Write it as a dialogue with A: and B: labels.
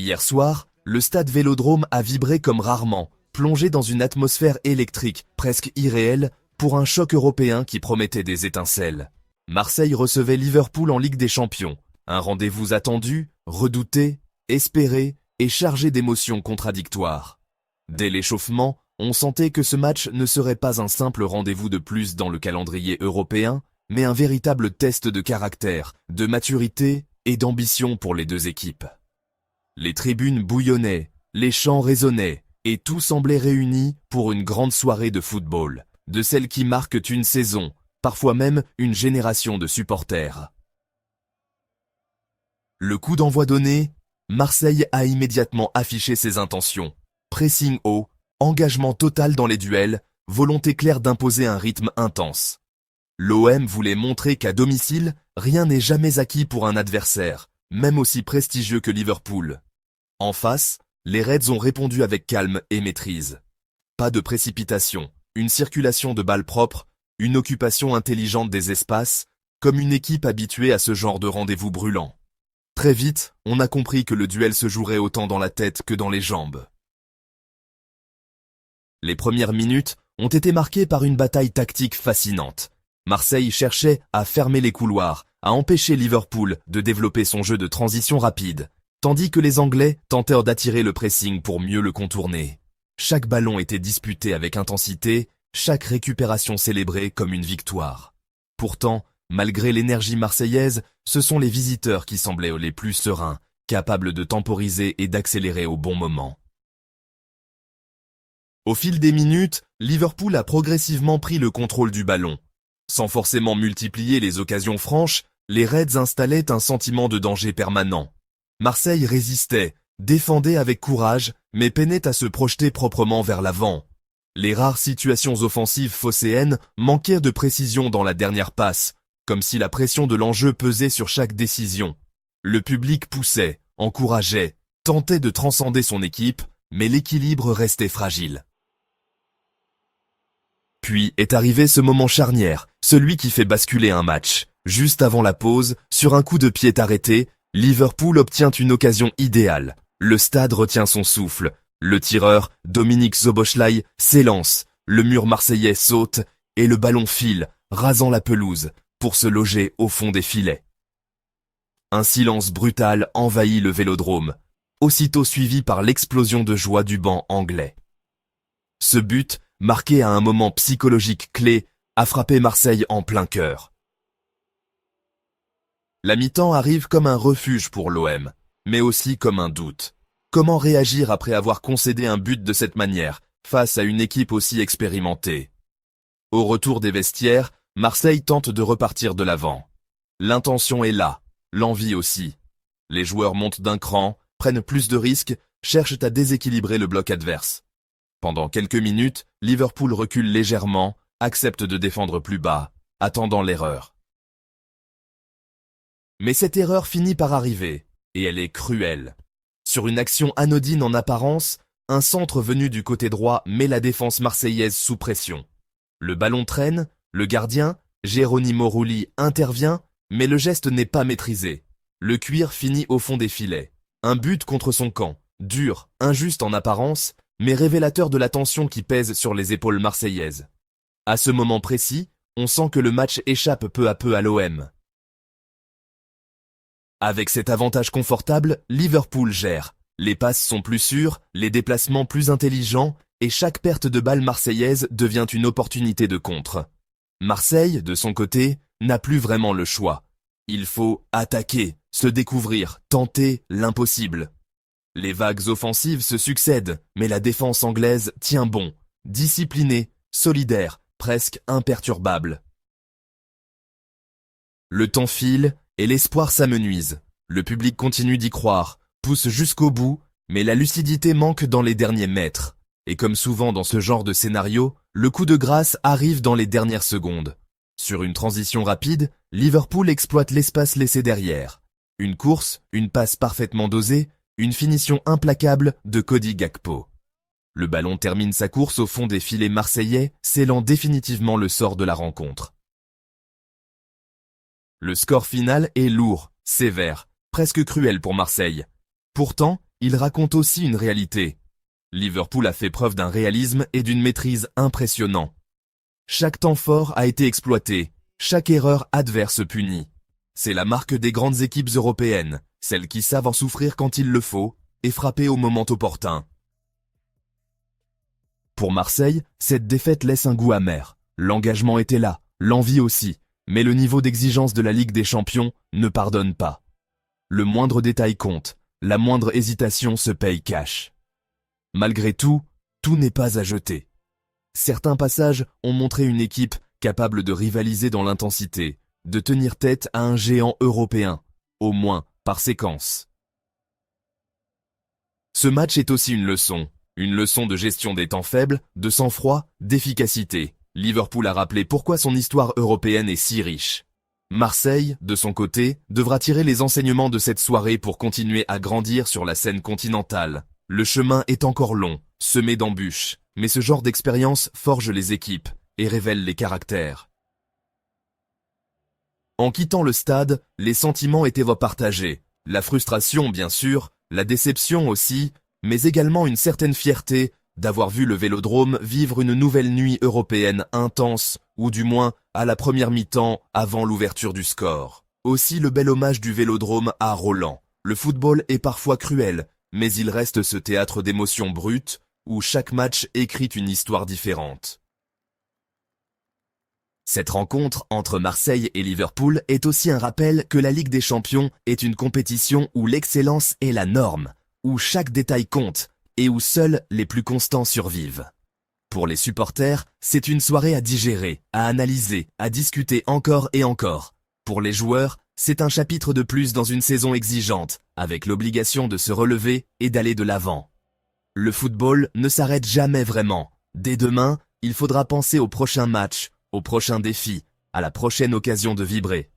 A: Hier soir, le stade Vélodrome a vibré comme rarement, plongé dans une atmosphère électrique, presque irréelle, pour un choc européen qui promettait des étincelles. Marseille recevait Liverpool en Ligue des Champions, un rendez-vous attendu, redouté, espéré et chargé d'émotions contradictoires. Dès l'échauffement, on sentait que ce match ne serait pas un simple rendez-vous de plus dans le calendrier européen, mais un véritable test de caractère, de maturité et d'ambition pour les deux équipes. Les tribunes bouillonnaient, les chants résonnaient, et tout semblait réuni pour une grande soirée de football, de celles qui marquent une saison, parfois même une génération de supporters. Le coup d'envoi donné, Marseille a immédiatement affiché ses intentions. Pressing haut, engagement total dans les duels, volonté claire d'imposer un rythme intense. L'OM voulait montrer qu'à domicile, rien n'est jamais acquis pour un adversaire, même aussi prestigieux que Liverpool. En face, les Reds ont répondu avec calme et maîtrise. Pas de précipitation, une circulation de balles propres, une occupation intelligente des espaces, comme une équipe habituée à ce genre de rendez-vous brûlant. Très vite, on a compris que le duel se jouerait autant dans la tête que dans les jambes. Les premières minutes ont été marquées par une bataille tactique fascinante. Marseille cherchait à fermer les couloirs, à empêcher Liverpool de développer son jeu de transition rapide, tandis que les Anglais tentèrent d'attirer le pressing pour mieux le contourner. Chaque ballon était disputé avec intensité, chaque récupération célébrée comme une victoire. Pourtant, malgré l'énergie marseillaise, ce sont les visiteurs qui semblaient les plus sereins, capables de temporiser et d'accélérer au bon moment. Au fil des minutes, Liverpool a progressivement pris le contrôle du ballon. Sans forcément multiplier les occasions franches, les Reds installaient un sentiment de danger permanent. Marseille résistait, défendait avec courage, mais peinait à se projeter proprement vers l'avant. Les rares situations offensives phocéennes manquèrent de précision dans la dernière passe, comme si la pression de l'enjeu pesait sur chaque décision. Le public poussait, encourageait, tentait de transcender son équipe, mais l'équilibre restait fragile. Puis est arrivé ce moment charnière, celui qui fait basculer un match. Juste avant la pause, sur un coup de pied arrêté, Liverpool obtient une occasion idéale. Le stade retient son souffle. Le tireur, Dominique Szoboszlai, s'élance. Le mur marseillais saute et le ballon file, rasant la pelouse, pour se loger au fond des filets. Un silence brutal envahit le Vélodrome, aussitôt suivi par l'explosion de joie du banc anglais. Ce but, marqué à un moment psychologique clé, a frappé Marseille en plein cœur. La mi-temps arrive comme un refuge pour l'OM, mais aussi comme un doute. Comment réagir après avoir concédé un but de cette manière, face à une équipe aussi expérimentée? Au retour des vestiaires, Marseille tente de repartir de l'avant. L'intention est là, l'envie aussi. Les joueurs montent d'un cran, prennent plus de risques, cherchent à déséquilibrer le bloc adverse. Pendant quelques minutes, Liverpool recule légèrement, accepte de défendre plus bas, attendant l'erreur. Mais cette erreur finit par arriver, et elle est cruelle. Sur une action anodine en apparence, un centre venu du côté droit met la défense marseillaise sous pression. Le ballon traîne, le gardien, Geronimo Rulli, intervient, mais le geste n'est pas maîtrisé. Le cuir finit au fond des filets. Un but contre son camp, dur, injuste en apparence, mais révélateur de la tension qui pèse sur les épaules marseillaises. À ce moment précis, on sent que le match échappe peu à peu à l'OM. Avec cet avantage confortable, Liverpool gère. Les passes sont plus sûres, les déplacements plus intelligents, et chaque perte de balle marseillaise devient une opportunité de contre. Marseille, de son côté, n'a plus vraiment le choix. Il faut attaquer, se découvrir, tenter l'impossible. Les vagues offensives se succèdent, mais la défense anglaise tient bon, disciplinée, solidaire, presque imperturbable. Le temps file et l'espoir s'amenuise. Le public continue d'y croire, pousse jusqu'au bout, mais la lucidité manque dans les derniers mètres. Et comme souvent dans ce genre de scénario, le coup de grâce arrive dans les dernières secondes. Sur une transition rapide, Liverpool exploite l'espace laissé derrière. Une course, une passe parfaitement dosée, une finition implacable de Cody Gakpo. Le ballon termine sa course au fond des filets marseillais, scellant définitivement le sort de la rencontre. Le score final est lourd, sévère, presque cruel pour Marseille. Pourtant, il raconte aussi une réalité. Liverpool a fait preuve d'un réalisme et d'une maîtrise impressionnants. Chaque temps fort a été exploité, chaque erreur adverse punie. C'est la marque des grandes équipes européennes, celles qui savent en souffrir quand il le faut, et frapper au moment opportun. Pour Marseille, cette défaite laisse un goût amer. L'engagement était là, l'envie aussi, mais le niveau d'exigence de la Ligue des Champions ne pardonne pas. Le moindre détail compte, la moindre hésitation se paye cash. Malgré tout, tout n'est pas à jeter. Certains passages ont montré une équipe capable de rivaliser dans l'intensité, de tenir tête à un géant européen, au moins par séquence. Ce match est aussi une leçon de gestion des temps faibles, de sang-froid, d'efficacité. Liverpool a rappelé pourquoi son histoire européenne est si riche. Marseille, de son côté, devra tirer les enseignements de cette soirée pour continuer à grandir sur la scène continentale. Le chemin est encore long, semé d'embûches, mais ce genre d'expérience forge les équipes et révèle les caractères. En quittant le stade, les sentiments étaient partagés. La frustration, bien sûr, la déception aussi, mais également une certaine fierté d'avoir vu le Vélodrome vivre une nouvelle nuit européenne intense, ou du moins à la première mi-temps avant l'ouverture du score. Aussi le bel hommage du Vélodrome à Roland. Le football est parfois cruel, mais il reste ce théâtre d'émotions brutes, où chaque match écrit une histoire différente. Cette rencontre entre Marseille et Liverpool est aussi un rappel que la Ligue des Champions est une compétition où l'excellence est la norme, où chaque détail compte et où seuls les plus constants survivent. Pour les supporters, c'est une soirée à digérer, à analyser, à discuter encore et encore. Pour les joueurs, c'est un chapitre de plus dans une saison exigeante, avec l'obligation de se relever et d'aller de l'avant. Le football ne s'arrête jamais vraiment. Dès demain, il faudra penser au prochain match, au prochain défi, à la prochaine occasion de vibrer.